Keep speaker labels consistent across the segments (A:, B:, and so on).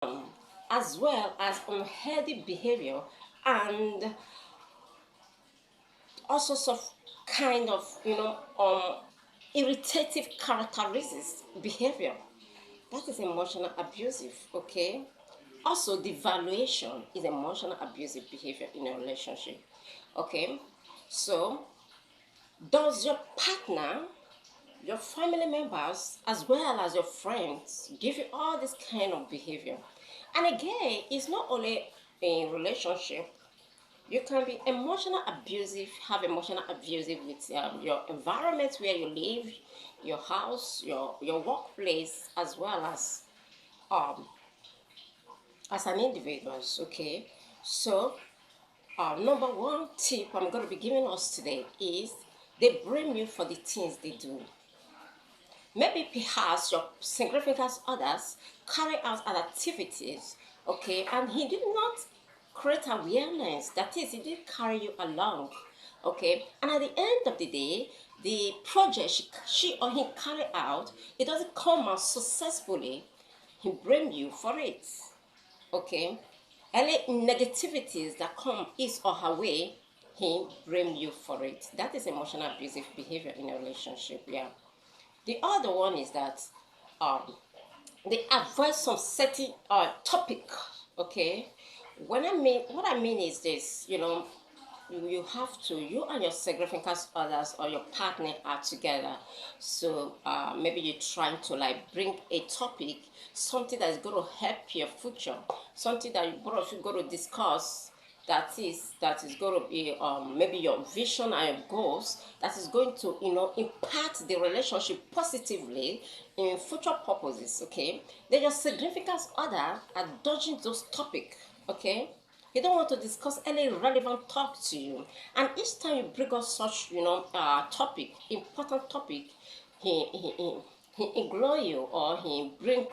A: as well as unhealthy behavior and all sorts of kind of irritative characteristics behavior. That is emotional abusive. Okay. Also, devaluation is emotional abusive behavior in a relationship. Okay. So, does your partner, your family members, as well as your friends, give you all this kind of behavior? And again, it's not only in relationship. You can be emotional abusive, have emotional abusive with your environment where you live, your house, your workplace, um, as an individual. Okay, so number one tip I'm going to be giving us today is they blame you for the things they do. Maybe perhaps your significant others carry out other activities, okay, and he did not create awareness. That is, he did carry you along, okay, and at the end of the day, the project she or he carry out, it doesn't come out successfully. He blame you for it, okay. Any negativities that come his or her way, he blame you for it. That is emotional abusive behavior in a relationship. Yeah. The other one is that um, they avoid some certain topic. Okay, what I mean is this. You have to, you and your significant others or your partner are together. So maybe you're trying to like bring a topic, something that is going to help your future, something that you both of you going to discuss, that is going to be maybe your vision and your goals, that is going to impact the relationship positively in future purposes. Okay, then your significant other are dodging those topics. Okay, he don't want to discuss any relevant talk to you, and each time you bring up such topic, important topic, he ignore you, or he bring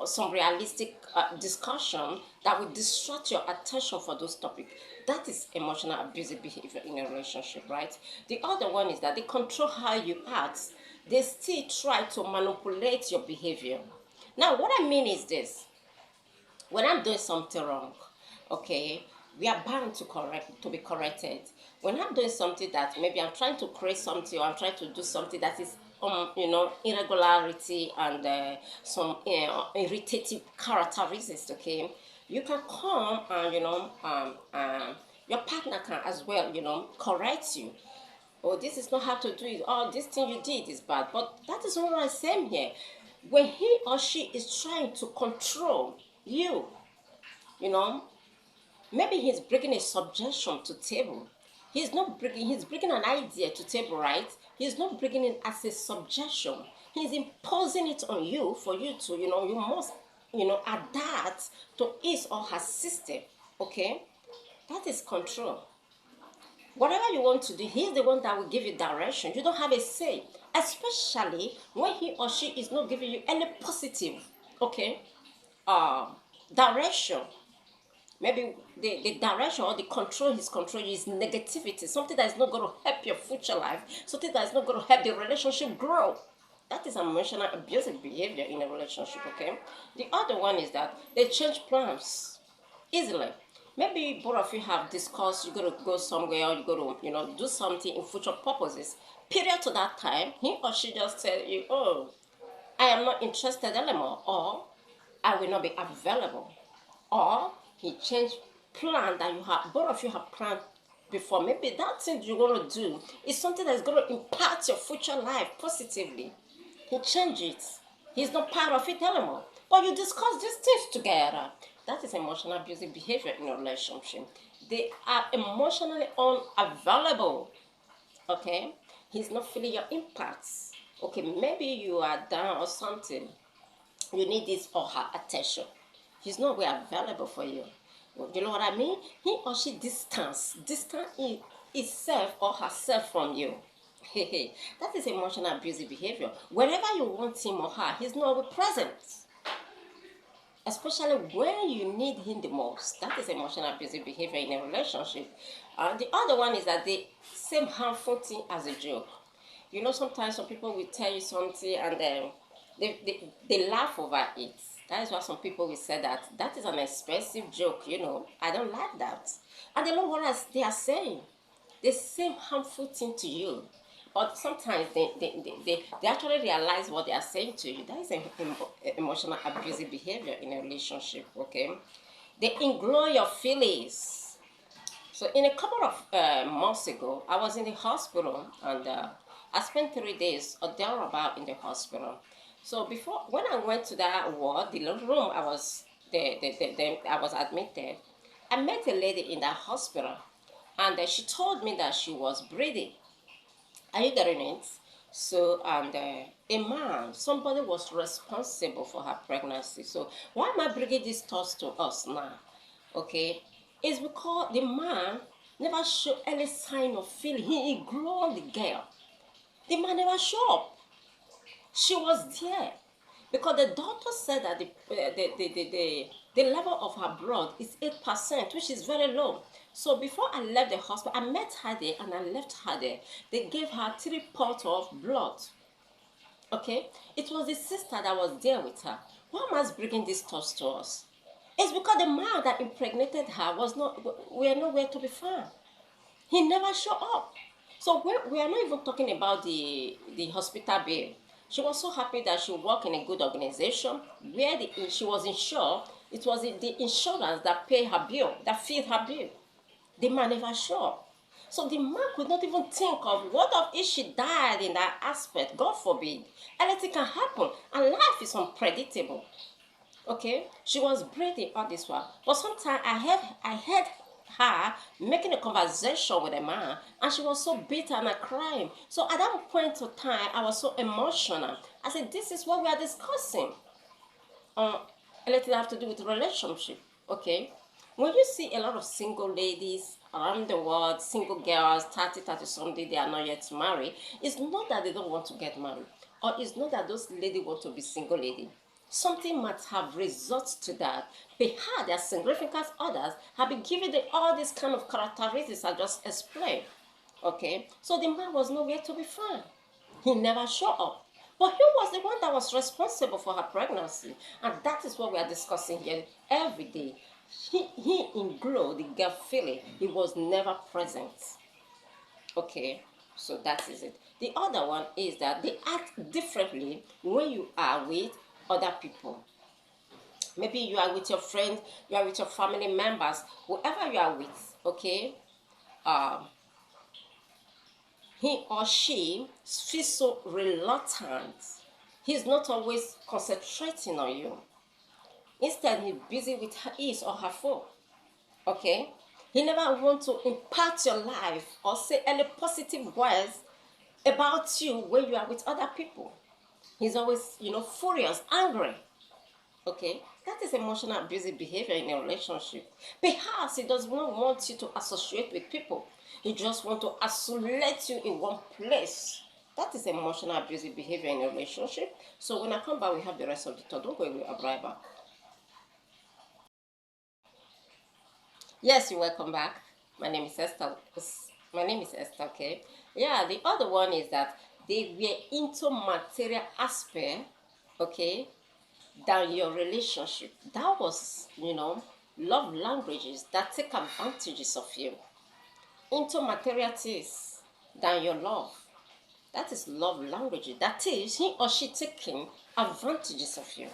A: some realistic discussion that will distract your attention for those topics. That is emotional abusive behavior in a relationship, right? The other one is that they control how you act. They still try to manipulate your behavior. Now, what I mean is this: when I'm doing something wrong, okay, we are bound to be corrected. When I'm doing something that maybe I'm trying to create something, or I'm trying to do something that is irregularity and some irritative characteristics, okay, you can come and your partner can as well correct you. Oh, this is not how to do it. Oh, this thing you did is bad. But that is not what I'm saying here. When he or she is trying to control you, you know, maybe he's bringing a suggestion to table. He's bringing an idea to table, right? He's not bringing it as a suggestion. He's imposing it on you for you to, you must, adapt to his or her system, okay? That is control. Whatever you want to do, he's the one that will give you direction. You don't have a say, especially when he or she is not giving you any positive, okay, uh, direction. Maybe the direction or the control he's controlling is negativity, something that is not going to help your future life, something that is not going to help the relationship grow. That is emotional abusive behavior in a relationship, okay? The other one is that they change plans easily. Maybe both of you have discussed you're going to go somewhere, or you're going to, do something in future purposes. Period to that time, he or she just tell you, oh, I am not interested anymore, or I will not be available, or he changed plan that you have, both of you have planned before. Maybe that thing you're going to do is something that's going to impact your future life positively. He changed it. He's not part of it anymore. But you discuss these things together. That is emotional abusive behavior in a relationship. They are emotionally unavailable. Okay? He's not feeling your impacts. Okay, maybe you are down or something. You need this or her attention. He's not really available for you. You know what I mean? He or she distance itself or herself from you. That is emotional abusive behavior. Wherever you want him or her, he's not present. Especially when you need him the most. That is emotional abusive behavior in a relationship. The other one is that the same harmful thing as a joke. Sometimes some people will tell you something and they laugh over it. That is why some people will say that that is an expensive joke, you know. I don't like that. And they know what they are saying. They say harmful thing to you. But sometimes they actually realize what they are saying to you. That is an emotional abusive behavior in a relationship, okay? They ignore your feelings. So in a couple of months ago, I was in the hospital and I spent 3 days or thereabout in the hospital. So before, when I went to that ward, the little room I was admitted, I met a lady in that hospital, and she told me that she was breathing. Are you getting it? So, and a man, somebody was responsible for her pregnancy. So, why am I bringing these thoughts to us now? Okay, it's because the man never showed any sign of feeling. He ignored the girl. The man never showed up. She was there because the doctor said that the level of her blood is 8%, which is very low. So before I left the hospital, I met her there and I left her there. They gave her 3 pots of blood. Okay, it was the sister that was there with her. Why am I bringing these thoughts to us? It's because the man that impregnated her was not, were nowhere to be found. He never showed up. So we are not even talking about the hospital bill. She was so happy that she worked in a good organization where she was insured. It was the insurance that paid her bill, that filled her bill. The man never showed up. So the man could not even think of what if she died in that aspect. God forbid. Anything can happen. And life is unpredictable. Okay, she was breathing all this while, but sometimes I heard her making a conversation with a man, and she was so bitter and crying. So at that point of time, I was so emotional. I said, "This is what we are discussing. Uh, Anything have to do with relationship, okay?" When you see a lot of single ladies around the world, single girls, 30 something, they are not yet married, it's not that they don't want to get married, or it's not that those ladies want to be single lady. Something might have resulted to that. Perhaps their significant others have been giving them all these kind of characteristics I just explained. Okay, so the man was nowhere to be found. He never showed up. But he was the one that was responsible for her pregnancy. And that is what we are discussing here every day. He englobed the girl feeling. He was never present. Okay, so that is it. The other one is that they act differently when you are with other people. Maybe you are with your friends, you are with your family members, whoever you are with, okay? Um, he or she feels so reluctant. He's not always concentrating on you. Instead, he's busy with his or her phone. Okay? He never wants to impact your life or say any positive words about you when you are with other people. He's always, furious, angry. Okay? That is emotional abusive behavior in a relationship. Perhaps he does not want you to associate with people. He just wants to isolate you in one place. That is emotional abusive behavior in a relationship. So when I come back, we have the rest of the talk. Don't go away, I'll be right back. Yes, you're welcome back. My name is Esther. My name is Esther, okay? Yeah, the other one is that they were into material aspect, okay, than your relationship. That was, love languages that take advantages of you. Into material things than your love. That is love language. That is he or she taking advantages of you.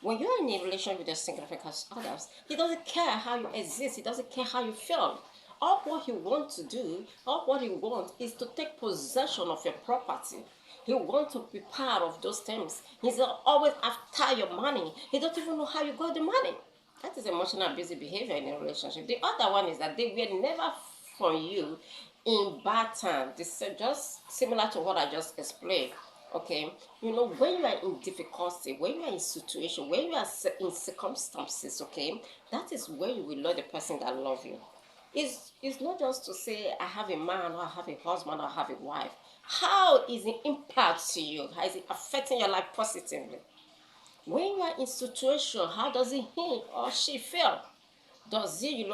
A: When you are in a relationship with your significant others, he doesn't care how you exist. He doesn't care how you feel. All what he wants to do, all what he wants is to take possession of your property. He wants to be part of those things. He's always after your money. He doesn't even know how you got the money. That is emotional abusive behavior in a relationship. The other one is that they were never for you in bad times. This is just similar to what I just explained. Okay, when you are in difficulty, when you are in situation, when you are in circumstances, okay, that is when you will know the person that loves you. It's not just to say I have a man or I have a husband or I have a wife. How is it impact to you? How is it affecting your life positively? When you are in situation, how does he or she feel? Does he,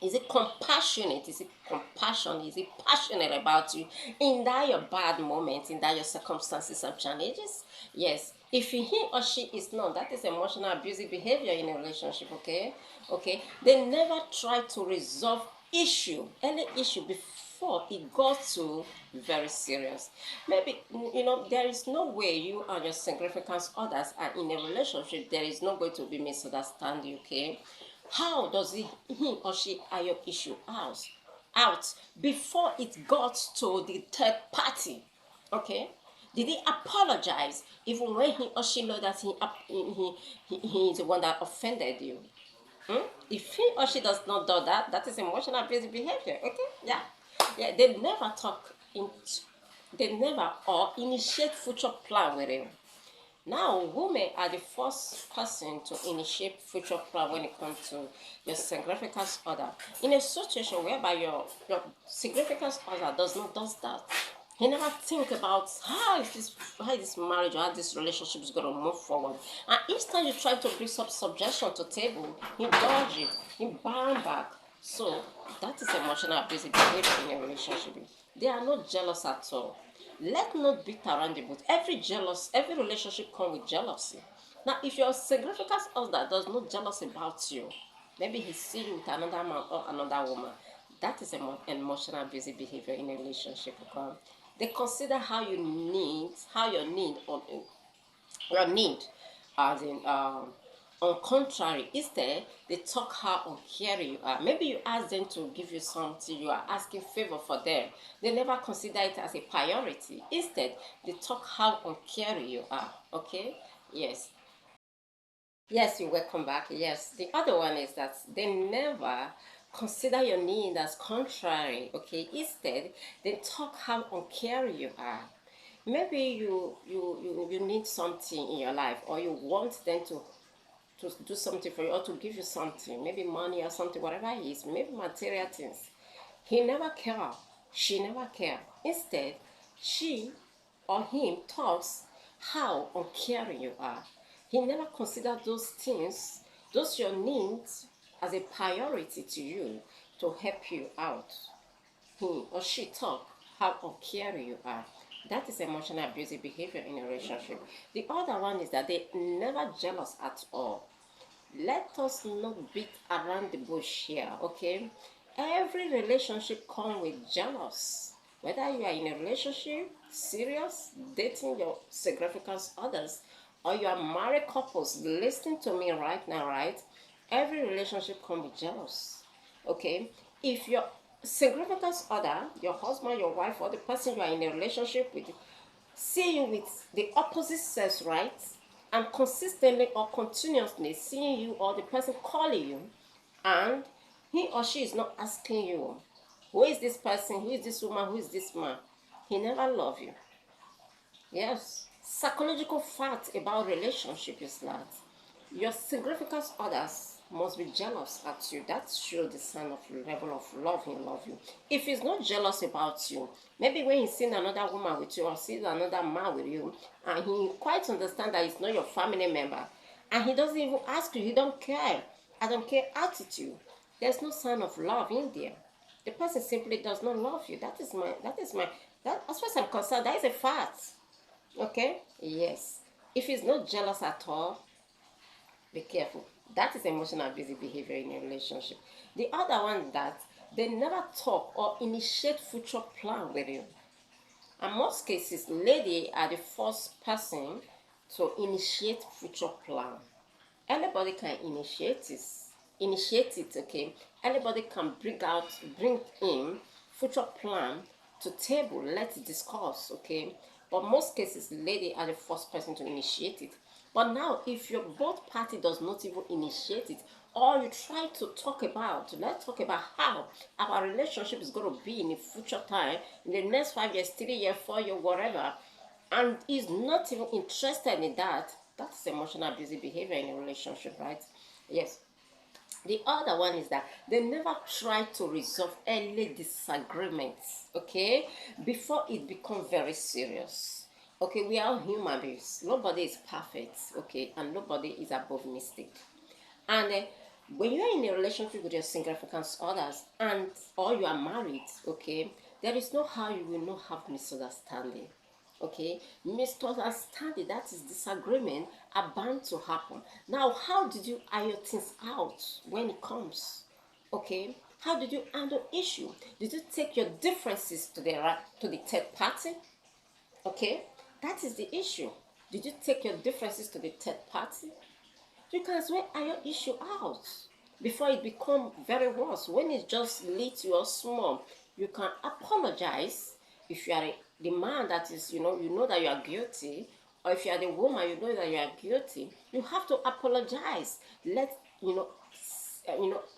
A: is it compassionate? Is it compassion? Is it passionate about you in that your bad moments, in that your circumstances and challenges? Yes. If he or she is not, that is emotional abusive behavior in a relationship, okay? Okay. They never try to resolve any issue before it got to very serious. Maybe, there is no way you and your significant others are in a relationship, there is not going to be misunderstanding, okay? How does he or she iron your issue out before it got to the third party? Okay, did he apologize even when he or she know that he is the one that offended you? If he or she does not do that, that is emotional abusive behavior. Okay, yeah, yeah. They never or initiate future plan with you. Now, women are the first person to initiate future plan when it comes to your significant other. In a situation whereby your significant other does that, he never think about how this marriage or how this relationship is going to move forward. And each time you try to bring some subjection to table, he dodge it, he bound back. So that is emotional abusive behavior in a relationship. They are not jealous at all. Let not beat around the bush. Every relationship comes with jealousy. Now, if your significant other does not jealous about you, maybe he see you with another man or another woman, that is emotional abusive behavior in a relationship. Okay? They consider how your need on your need as in on contrary, instead they talk how uncaring you are. Maybe you ask them to give you something, you are asking favor for them, they never consider it as a priority. Instead they talk how uncaring you are. Okay, yes. Yes, you're welcome back. Yes, the other one is that they never consider your need as contrary. Okay, instead they talk how uncaring you are. Maybe you need something in your life, or you want them to do something for you, or to give you something, maybe money or something, whatever it is, maybe material things. He never care. She never care. Instead, she or him talks how uncaring you are. He never consider those things, those your needs, as a priority to you to help you out. He or she talk how uncaring you are. That is emotional abusive behavior in a relationship. The other one is that they never jealous at all. Let us not beat around the bush here, okay? Every relationship comes with jealous. Whether you are in a relationship, serious, dating your significant others, or you are married couples listening to me right now, right? Every relationship comes with jealous, okay? If your significant other, your husband, your wife, or the person you are in a relationship with, see you with the opposite sex, right? And consistently or continuously seeing you or the person calling you, and he or she is not asking you, who is this person, who is this woman, who is this man, he never love you. Yes. Psychological fact about relationship is that your significant others must be jealous at you. That shows the sign of level of love he love you. If he's not jealous about you, maybe when he's seen another woman with you or sees another man with you, and he quite understand that it's not your family member, and he doesn't even ask you, he don't care. I don't care attitude. There's no sign of love in there. The person simply does not love you. That as far as I'm concerned, that is a fact. Okay? Yes. If he's not jealous at all, be careful. That is emotional abusive behavior in a relationship. The other one that they never talk or initiate future plan with you. In most cases, lady are the first person to initiate future plan. Anybody can initiate it, okay? Anybody can bring in future plan to table, let's discuss, okay? But most cases, lady are the first person to initiate it. But now, if your both party does not even initiate it, or you try to let's talk about how our relationship is going to be in the future time, in the next 5 years, 3 years, 4 years, whatever, and is not even interested in that, that's emotional abusive behavior in a relationship, right? Yes. The other one is that they never try to resolve early disagreements, okay, before it becomes very serious. Okay, we are human beings. Nobody is perfect, okay, and nobody is above mistake. And when you are in a relationship with your significant others, and or you are married, okay, there is no how you will not have misunderstanding. Okay, misunderstanding, that is disagreement, are bound to happen. Now, how did you iron things out when it comes? Okay, how did you handle issue? Did you take your differences to the third party? Okay, that is the issue. Did you take your differences to the third party? You can as well iron issue out before it become very worse. When it just little or small, you can apologize. If you are the man that is, you know that you are guilty, or if you are the woman, you know that you are guilty, you have to apologize. Let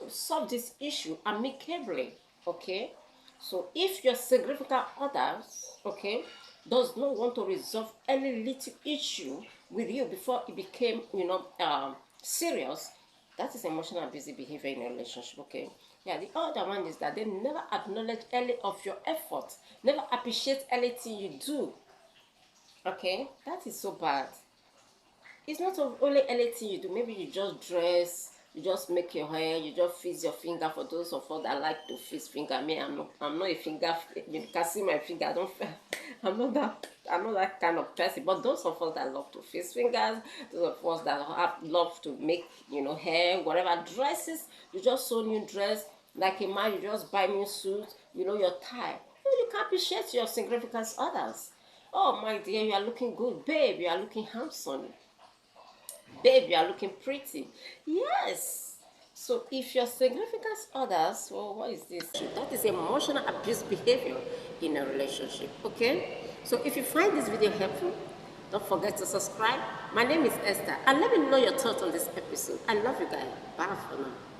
A: solve this issue amicably. Okay, so if your significant others, okay, does not want to resolve any little issue with you before it became, serious, that is emotional abusive behavior in a relationship. Okay, yeah. The other one is that they never acknowledge any of your effort, never appreciate anything you do. Okay, that is so bad. It's not only anything you do. Maybe you just dress, you just make your hair, you just fizz your finger. For those of us that like to fizz finger, me, I'm not a finger. You can see my finger. I don't. I'm not that kind of person. But those of us that love to fizz fingers, those of us that love to make, hair, whatever dresses, you just sew new dress. Like a man, you just buy new suit. Your tie. You can appreciate your significant others. Oh my dear, you are looking good, babe. You are looking handsome. Babe, you are looking pretty. Yes. So if your significant others, well, what is this? That is emotional abuse behavior in a relationship. Okay? So if you find this video helpful, don't forget to subscribe. My name is Esther. And let me know your thoughts on this episode. I love you guys. Bye for now.